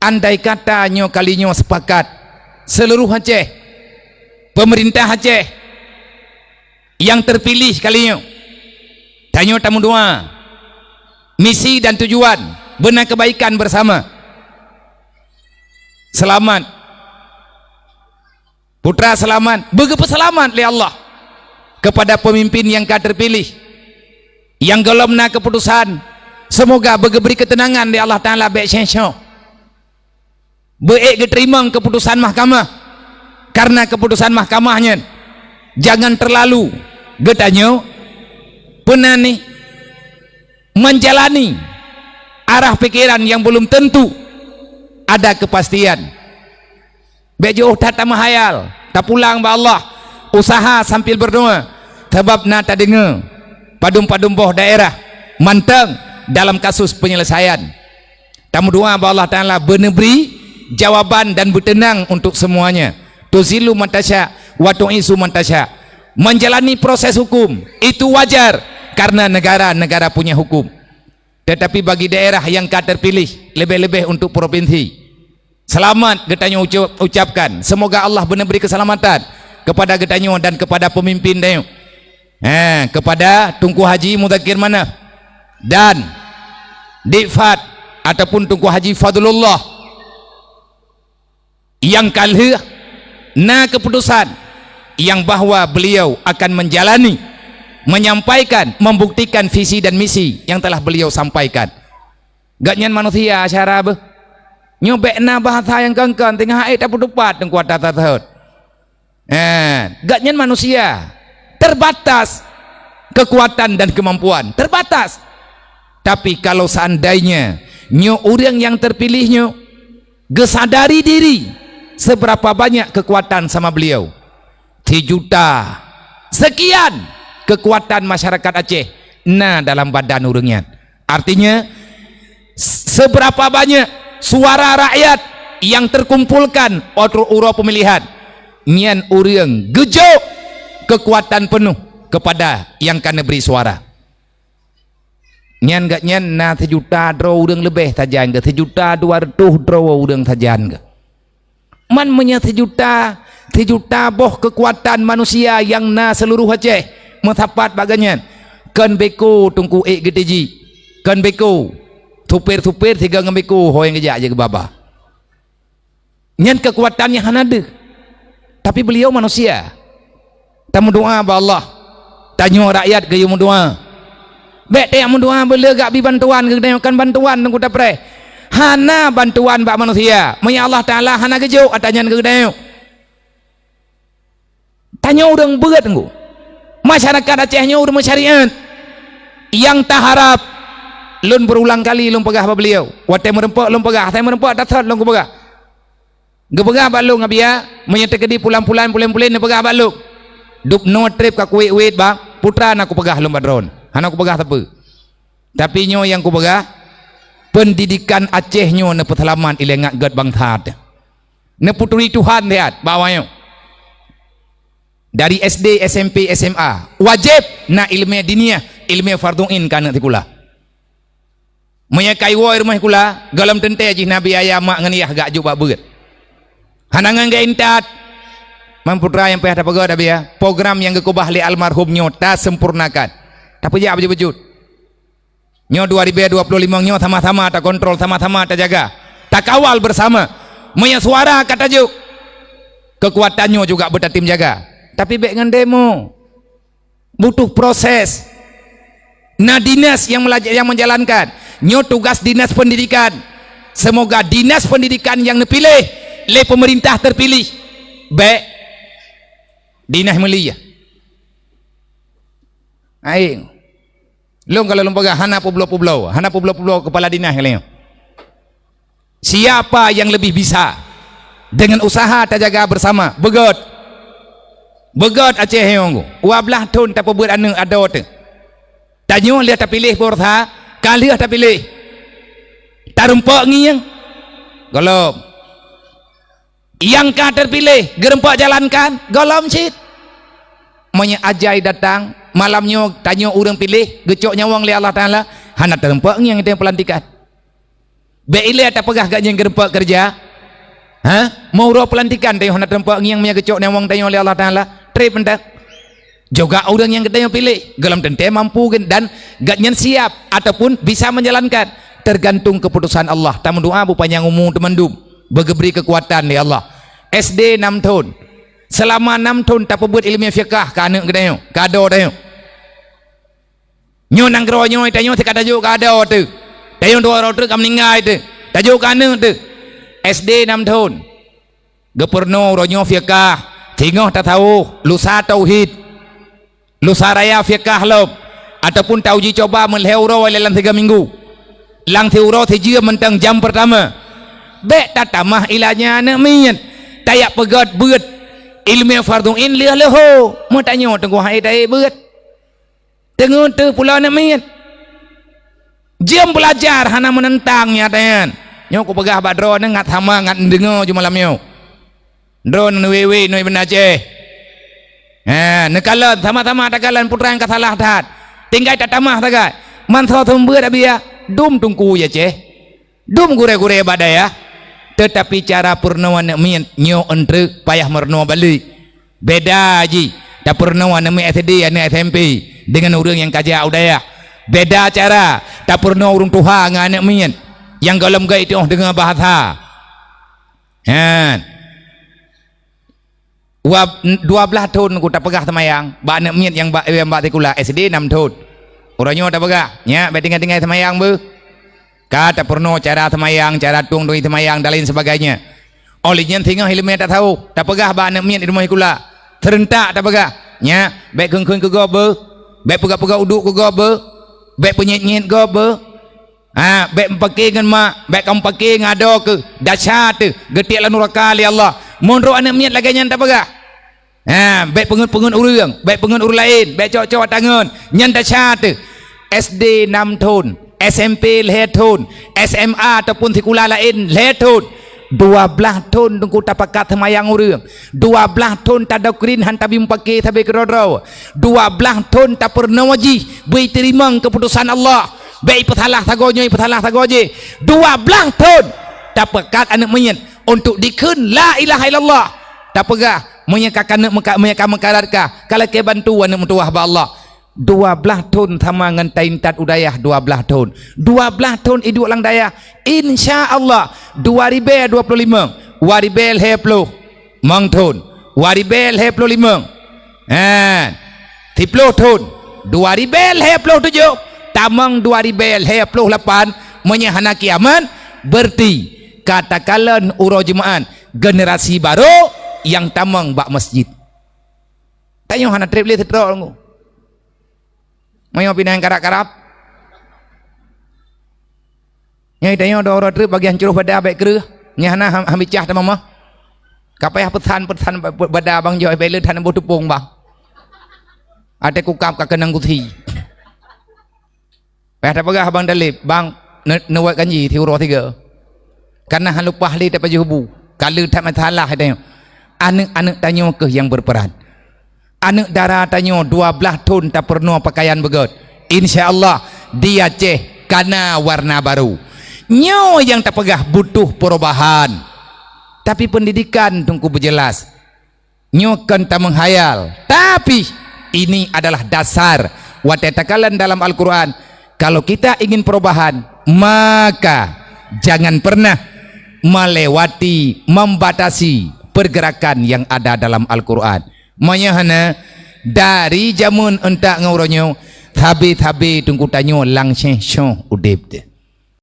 andai katanya kalinya sepakat seluruh Aceh, pemerintah Aceh yang terpilih kalinya, tanya tamu doa, misi dan tujuan benar kebaikan bersama, selamat putra selamat, begitu selamat oleh Allah kepada pemimpin yang terpilih, yang gelomna keputusan, semoga beri ketenangan di Allah Ta'ala baik syensyo, baik diterima keputusan mahkamah, karena keputusan mahkamahnya jangan terlalu getanya pernah nih menjalani arah pikiran yang belum tentu ada kepastian, baik jauh tak mahayal tak pulang ba Allah, usaha sambil berdoa sebab na tak dengar padum-padum boh daerah manteng dalam kasus penyelesaian. Tamu doa ba Allah Ta'ala beri jawaban dan bertenang untuk semuanya. Tuzilu mantasya wa tu'isu mantasya. Menjalani proses hukum itu wajar karena negara punya hukum. Tetapi bagi daerah yang terpilih, lebih-lebih untuk provinsi, selamat getanya ucapkan, semoga Allah benar beri keselamatan kepada getanya dan kepada pemimpin dia, kepada Tunku Haji Mudzakkir Manaf dan Difat ataupun Tunku Haji Fadlullah yang kali na keputusan yang bahwa beliau akan menjalani, menyampaikan, membuktikan visi dan misi yang telah beliau sampaikan. Gak nyan manusia asyara be nyobek na bahasa yang kengkang tengah ayat apa dupat yang kuat tatat. Gak nyan manusia terbatas kekuatan dan kemampuan, terbatas. Tapi kalau seandainya nyo orang yang terpilihnya gesadari diri seberapa banyak kekuatan sama beliau, 3 juta sekian kekuatan masyarakat Aceh nah dalam badan urangnya, artinya seberapa banyak suara rakyat yang terkumpulkan uro pemilihan nyan urang gejo kekuatan penuh kepada yang kan beri suara. Nyan gak nyan na 3 juta draw urang lebih tajan ke 3 juta 200 draw urang tajan ke man menya 3 juta boh kekuatan manusia yang na seluruh Aceh metapat baganyan kan beko tungku GTG kan beko tupir 3 ngembeko hoyang gejak aja ke baba nyan kekuatannya hanada, tapi beliau manusia. Tamu doa ba Allah tanya rakyat ke yang doa baik yang doa boleh gak bi bantuan ke kan bantuan tunggu tak pre hana bantuan ba manusia menya Allah Ta'ala hana gejo atanya ke dayo tanya orang berat tunggu masyarakat Acehnya udah masyariat yang tak harap lun berulang kali lun pegah ba beliau wate merempak lun pegah saya merempak tak lun ku pegah gepegah ba lu ngabia menyetek di pulang-pulang ne pegah ba lu dup no trip ka kuit bang putra nak ku pegah lun badron hana ku pegah tepe tapi nyo yang ku pegah pendidikan Aceh nyo ne petelaman ilengak gad bang that ne puturi Tuhan lihat bawanya dari SD SMP SMA wajib na ilmu diniyah ilmu farduin kana tikula menyakai wo rumah kula galam tente ji nabi ayah mak nganiah gak juba beut hanangan ga intat mamputra yang payah dapat ada ya program yang gekubah li almarhum nyo ta sempurnakan tapi ja bejut nyo 2025 nyo sama-sama ta kontrol sama-sama ta jaga tak kawal bersama menya suara kata juk kekuatannya juga bertim jaga tapi baik dengan demo butuh proses nah dinas yang menjalankan nyo tugas dinas pendidikan, semoga dinas pendidikan yang dipilih oleh pemerintah terpilih baik dinas melia aing long kalau lembaga hana pulau kepala dinas kalian siapa yang lebih bisa dengan usaha terjaga bersama begot Aceh yang wablah tun tak buat anu ada tu tanyo lihat tak pilih portha kali tak pilih tarumpak ngiang golom yang ka terpilih gerempak jalankan golom cit monya ajai datang malamnya tanyo orang pilih gecok nyawang li Allah Ta'ala hana terempak ngiang itu yang pelantikan Beile tak pegah gak yang gerempak kerja. Ha? Mau roh pelantikan tayo nak tempat yang punya kecok newang tayo oleh Allah Taala. Trip mendak. Juga orang yang kita pilih gelam tente mampu dan gak nyen siap ataupun bisa menjalankan, tergantung keputusan Allah. Tamu doa bupanjang umum temandum begeberi kekuatan ya Allah. SD 6 tahun. Selama 6 tahun tak buat ilmu fiqh ka anak kedayo. Kado tayo. Nyo nang gro nyo tayo tak ada juga kado tu. Tayo dua orang tu kam meninggal tu. Tayo ka anak tu. SD 6 tahun. Gepurno ronyo fiqh. Tinggal tak tahu lusa tauhid. Lusa raya fiqh lop. Ataupun tahu uji coba melheuro dalam 3 minggu. Lang theuro thejia mentang jam pertama. Bek tak tamah ilahnya anak mian. Tayak pegat beut. Ilmu fardhu in leh leho. Mu tanya tengok hai tai beut. Tengok tu pula anak mian. Jam belajar hana menentangnya tayan. Nyo ko pegah bak drone ngat hama ngat dengar je malam nyo. Drone wewe noi benaje. Ha, nekalan sama-sama takalan putra yang kasalah tat. Tinggal tak tamah tagai. Man tho thumbeut abia. Dum tungku ya ceh. Dum gure-gure badaya. Tetapi cara purnawan min nyo entre payah merno balik. Beda ji. Tak purnawan mi SD ane SMP dengan orang yang kaja udaya. Beda cara. Tak purna urung tuha dengan anak min yang galam gai itu dengan bahasa. Han. 12 tahun aku tak pegah semayang. Ba anak min yang ba tikula SD 6 tahun. Orangnya tak pegah. Ya, ba tinggal-tinggal semayang bu. Kata purno cara semayang, cara tung doi semayang dan lain sebagainya. Olehnya tinggal ilmu tak tahu. Tak pegah ba anak min di rumah ikula. Terentak tak pegah. Ya, baik keung-keung ke gobe. Baik pegah-pegah uduk ke gobe. Baik penyet-nyet gobe. Ah, baik pakai dengan mak, baik kamu pakai ngado ke dahsyat tu, getik la nuraka li Allah. Monro anak miat lagi nyan tak pegah. Ah, baik pengun-pengun urang, baik pengun urang lain, baik cok-cok tangan, nyan dahsyat tu. SD 6 tahun, SMP 5 tahun, SMA ataupun sekolah lain 5 tahun. 12 tahun tunggu tak pakat semayang urang. 12 tahun tak ada krin hantar bim pakai tabe kerodro. 12 tahun tak pernah wajib beri terima keputusan Allah. Baik petalah tagonya, petalah tagoje. 12 tahun tak pekat anak menyet untuk dikun la ilaha illallah. Tak pegah menyekakan menyekam mengkaratkah kalau ke bantu anak mentuah ba Allah. 12 tahun sama dengan taintat udayah 12 tahun. 12 tahun hidup lang daya. Insya-Allah 2025 waribel heplo mang tahun. Waribel heplo 5. Ha. 30 tahun. 2000 heplo 7. Tamang 2028 menyahana kiamat berarti katakanlah uro jemaat generasi baru yang tamang bak masjid. Tanya hana trip le tetro ngo. Mayo pinang karap-karap. Nyai tanya do oro trip bagian curuh pada baik kereh. Nyahana hambicah ta mama. Kapayah pesan bada bang jo bele tan bo tupung bang. Ate kukap ka kenang kuthi. Pada pegah abang dalip bang nawat kanji thiuro 3 karena han lupa ahli tak paju hubu kalau tak masalah tanya anak-anak tanya ke yang berperan anak darah tanya 12 tahun tak pernah pakaian begot insyaallah dia ceh karena warna baru nyo yang tak pegah butuh perubahan tapi pendidikan tunggu berjelas nyo kan tak menghayal tapi ini adalah dasar watatakalan dalam Al-Quran. Kalau kita ingin perubahan, maka jangan pernah melewati, membatasi pergerakan yang ada dalam Al-Quran. Mayahana dari jamun entak ngauronyo, thabi tunggu tanyo langsung udip.